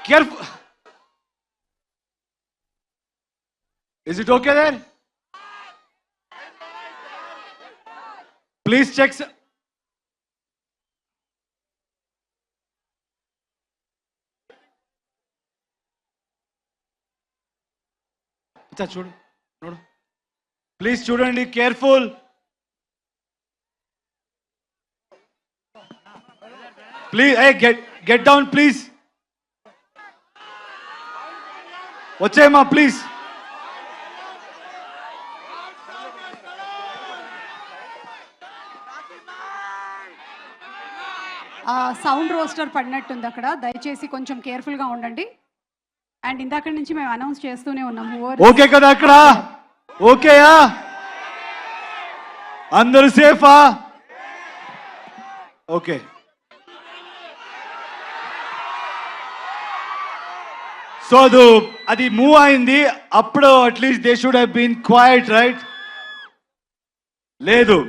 Careful. Is it okay there? Please check. చూడు చూడు please చూడండి careful please get down please వచ్చేయమ్మా please sound రోస్టర్ పడినట్టుంది అక్కడ, దయచేసి కొంచెం కేర్ఫుల్గా ఉండండి. అండ్ ఇందాక నుంచి మేము అనౌన్స్ చేస్తూనే ఉన్నాము. ఓకే కదా అక్కడ? ఓకేయా? అందరూ సేఫా? ఓకే. సో అది మూవ్ అయింది అప్పుడు, at least they should have been quiet, right? లేదు,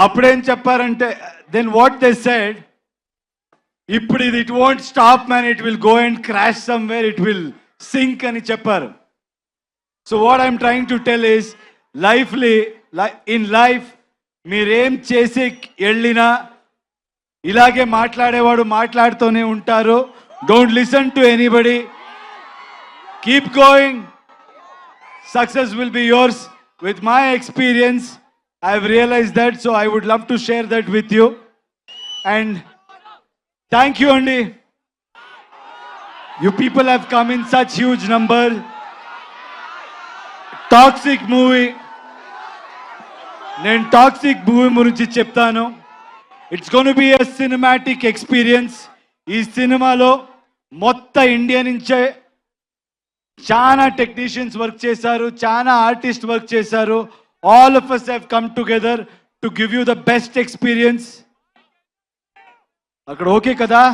అప్పుడేం చెప్పారంటే, దెన్ వాట్ దే సెడ్, ఇప్పుడు ఇది it won't stop man, it will go and crash somewhere, it will sink అని చెప్పారు. So what I'm trying to tell is, in life మీరేం చేసి వెళ్ళినా ఇలాగే మాట్లాడేవాడు మాట్లాడుతూనే ఉంటారు. Don't listen to anybody, keep going, success will be yours. With my experience, I have realized that, so I would love to share that with you. And thank you, Andy. You people have come in such huge number. Toxic movie. Nen toxic movie gurinchi cheptanu. It's going to be a cinematic experience. Ee cinema lo motta India nunche చాలా technicians work చేశారు, చాలా artist work చేశారు. All of us have come together to give you the best experience. అక్కడ okay కదా?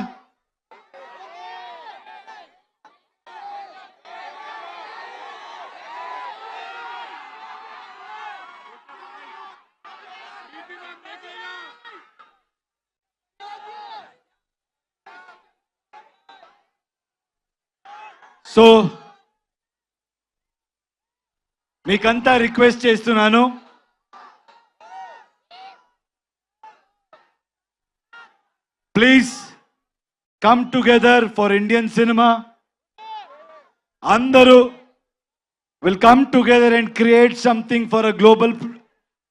So మీకంతా request చేస్తున్నాను, please come together for Indian cinema. అందరూ will come together and create something for a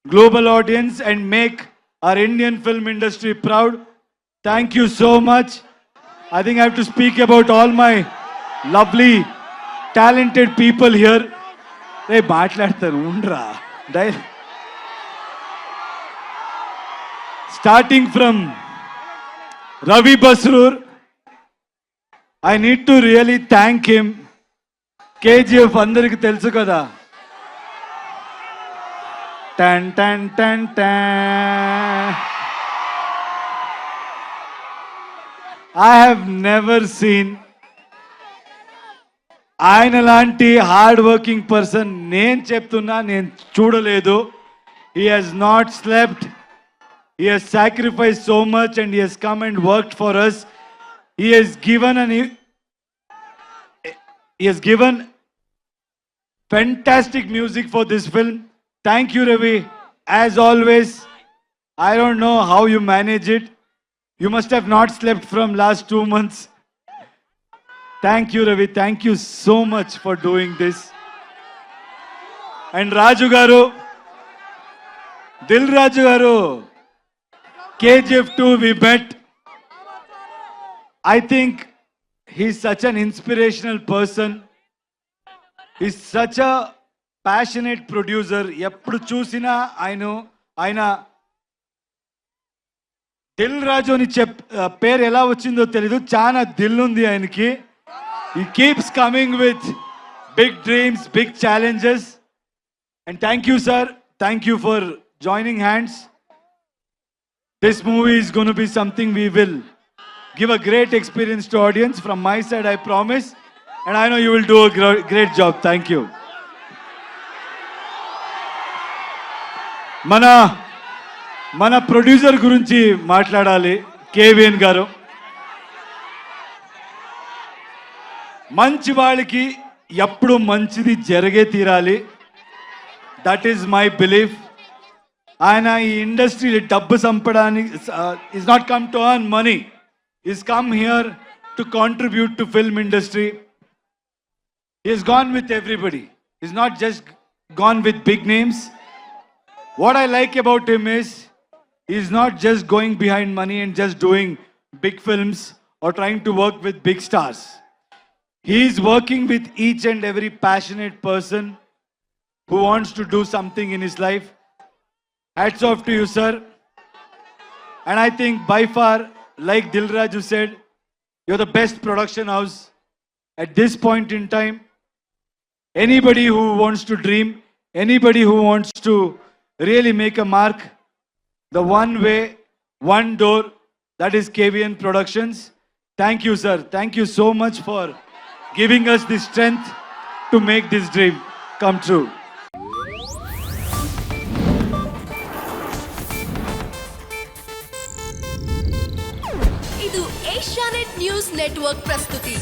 global audience and make our Indian film industry proud. Thank you so much. I think I have to speak about all my lovely talented people here. రే మాట్లాడతారు ఉండ్రా. Starting from Ravi Basrur, I need to really thank him. KGF అందరికి తెలుసు కదా. టన్ టన్ టన్ టన్. ఐ హ్యావ్ నెవర్ సీన్ ఆయన లాంటి హార్డ్ వర్కింగ్ పర్సన్ నేను చెప్తున్నా, నేను చూడలేదు. He has not slept, he has sacrifice so much and he has come and worked for us. He has given fantastic music for this film. Thank you, Ravi. As always, I don't know how you manage it. You must have not slept from last 2 months. Thank you, Ravi. Thank you so much for doing this. And Raju garu, Dil Raju garu, KGF 2 we met. I think he's such an inspirational person. He's such a passionate producer. Eppudu chusina aina Dil Raju అని పేరు ఎలా వచ్చిందో తెలీదు, చాలా దిల్ ఉంది ఆయనకి. He keeps coming with big dreams, big challenges. And thank you, sir. Thank you for joining hands. This movie is going to be something we will give a great experience to audience. From my side, I promise. And I know you will do a great job. Thank you. మన producer గురించి మాట్లాడాలి, KVN గారు. మంచి వాళ్ళకి ఎప్పుడు మంచిది జరిగే తీరాలి. That is my belief. ఆయన ఈ ఇండస్ట్రీ డబ్బు సంపడానికి is not come to earn money, is come here to contribute to film industry. He's gone with everybody. He's not just gone with big names. What I like about him is he's not just going behind money and just doing big films or trying to work with big stars. He's working with each and every passionate person who wants to do something in his life. Hats off to you, sir. And I think by far, like Dilraju said, you're the best production house at this point in time. Anybody who wants to dream, anybody who wants to really make a mark, the one way, one door, that is KVN Productions. Thank you, sir. Thank you so much for giving us the strength to make this dream come true. ಇದು Asianet news network ಪ್ರಸ್ತುತಿ.